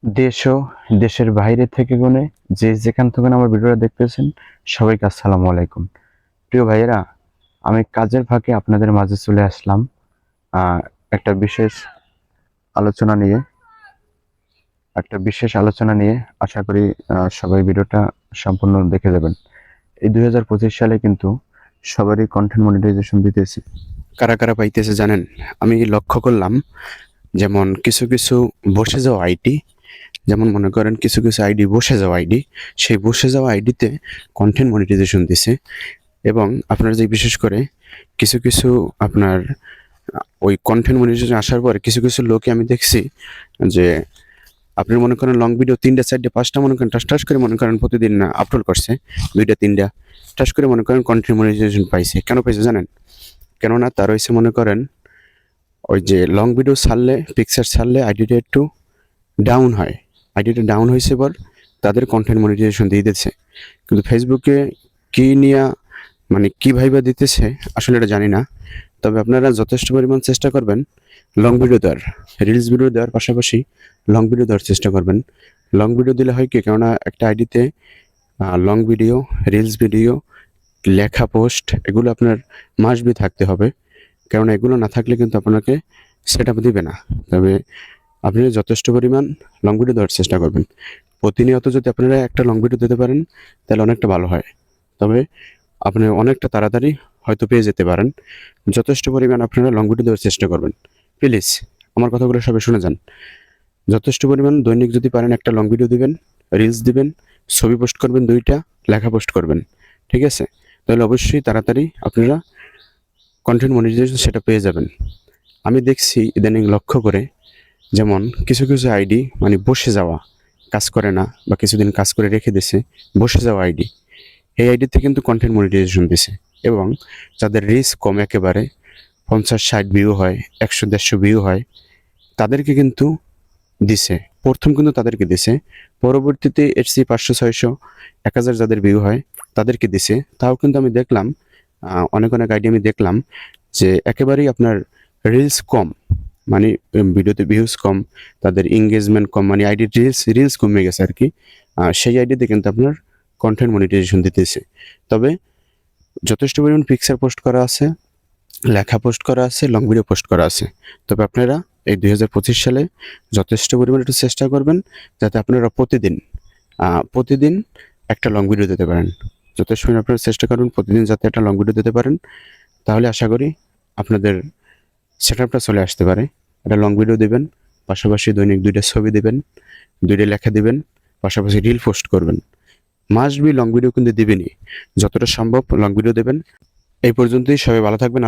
দেশ ও দেশের বাইরে থেকে গুনে যে যেখান থেকে আমার ভিডিওটা দেখতেছেন সবাইকে আসসালামু আলাইকুম। প্রিয় ভাইয়েরা, আমি কাজের ফাঁকে আপনাদের মাঝে চলে আসলাম আহ, একটা বিশেষ আলোচনা নিয়ে একটা বিশেষ আলোচনা নিয়ে। আশা করি সবাই ভিডিওটা সম্পূর্ণ দেখে যাবেন। এই 2025 সালে কিন্তু সবারই কন্টেন্ট মনিটাইজেশন দিতেছে। কারা কারা পাইতেছে জানেন? আমি লক্ষ্য করলাম, যেমন কিছু কিছু বসে যাওয়া আইটি, যেমন মনে করেন কিছু কিছু আইডি বসে যাওয়া আইডি, সেই বসে যাওয়া আইডিতে কন্টেন্ট মনিটাইজেশন দিছে। এবং আপনার যে বিশেষ করে কিছু কিছু আপনার ওই কন্টেন্ট মনিটাইজেশন আসার পরে কিছু কিছু লোকে আমি দেখছি যে আপনি মনে করেন লং ভিডিও 3টা 4টা 5টা মনে করেন টাস টাস করে মনে করেন প্রতিদিন আপলোড করছে, 2টা 3টা টাস করে মনে করেন কন্টেন্ট মনিটাইজেশন পাইছে। কেন পাইছে জানেন? কেননা তার হয়েছে মনে করেন ওই যে লং ভিডিও ছাড়লে, পিকচার ছাড়লে আইডিটা একটু ডাউন হয়। আইডিটা ডাউন হয়েছে পর তাদের কন্টেন্ট মনিটাইজেশন দিয়ে দিচ্ছে। কিন্তু ফেসবুকে কি নিয়ে মানে কি ভাইবা দিতেছে আসলে এটা জানি না। তবে আপনারা যথেষ্ট পরিমাণ চেষ্টা করবেন লং ভিডিও দেওয়ার, রিলস ভিডিও দেওয়ার পাশাপাশি লং ভিডিও দেওয়ার চেষ্টা করবেন। লং ভিডিও দিলে হয় কি, কেননা একটা আইডিতে লং ভিডিও, রিলস ভিডিও, লেখা পোস্ট এগুলো আপনার মাস্ট বি থাকতে হবে। কেননা এগুলো না থাকলে কিন্তু আপনাকে সেট আপ দিবে না। তবে আপনি যথেষ্ট পরিমাণ লং ভিডিও দেওয়ার চেষ্টা করবেন। প্রতিনিয়ত যদি আপনারা একটা লং ভিডিও দিতে পারেন তাহলে অনেকটা ভালো হয়। তবে আপনি অনেকটা তাড়াতাড়ি হয়তো পেয়ে যেতে পারেন। যথেষ্ট পরিমাণ আপনারা লং ভিডিও দেওয়ার চেষ্টা করবেন। প্লিজ আমার কথাগুলো সবাই শুনে যান। যথেষ্ট পরিমাণ দৈনিক যদি পারেন একটা লং ভিডিও দিবেন, রিলস দিবেন, ছবি পোস্ট করবেন 2টা, লেখা পোস্ট করবেন। ঠিক আছে? তাহলে অবশ্যই তাড়াতাড়ি আপনারা কন্টেন্ট মনিটাইজেশন সেটা পেয়ে যাবেন। আমি দেখছি ইদানিং লক্ষ্য করে, যেমন কিছু কিছু আইডি মানে বসে যাওয়া, কাজ করে না বা কিছুদিন কাজ করে রেখে দিছে, বসে যাওয়া আইডি, এই আইডিতে কিন্তু কন্টেন্ট মনিটাইজেশন দিছে। এবং যাদের রিচ কম, একেবারে 50-60 ভিউ হয়, 100-150 ভিউ হয়, তাদেরকে কিন্তু দিছে। প্রথম কিন্তু তাদেরকে দিছে, পরবর্তীতে এসসি 500-600-1000 যাদের ভিউ হয় তাদেরকে দিছে। তাও কিন্তু আমি দেখলাম অনেক অনেক আইডি আমি দেখলাম যে একেবারেই আপনার রিলস কম, মানে ভিডিওতে ভিউজ কম, তাদের এঙ্গেজমেন্ট কম, মানে আইডি রিলস রিলস কমে গেছে আর কি। সেই আইডিতে কিন্তু আপনার কন্টেন্ট মনিটাইজেশন দিতেছে। তবে যথেষ্ট পরিমাণ পিকচার পোস্ট করা আছে, লেখা পোস্ট করা আছে, লং ভিডিও পোস্ট করা আছে। তবে আপনারা এই 2025 সালে যথেষ্ট পরিমাণে একটু চেষ্টা করবেন যাতে আপনারা প্রতিদিন একটা লং ভিডিও দিতে পারেন। যথেষ্ট পরিমাণে আপনারা চেষ্টা করবেন প্রতিদিন যাতে একটা লং ভিডিও দিতে পারেন। তাহলে আশা করি আপনাদের সেটআপটা চলে আসতে পারে। একটা লং ভিডিও দিবেন, পাশাপাশি দৈনিক 2টা ছবি দিবেন, 2টা লেখা দিবেন, পাশাপাশি রিল পোস্ট করবেন। মাস্ট বি লং ভিডিও কিন্তু দিবেনই, যতটা সম্ভব লং ভিডিও দেবেন। এই পর্যন্তই, সবাই ভালো থাকবেন।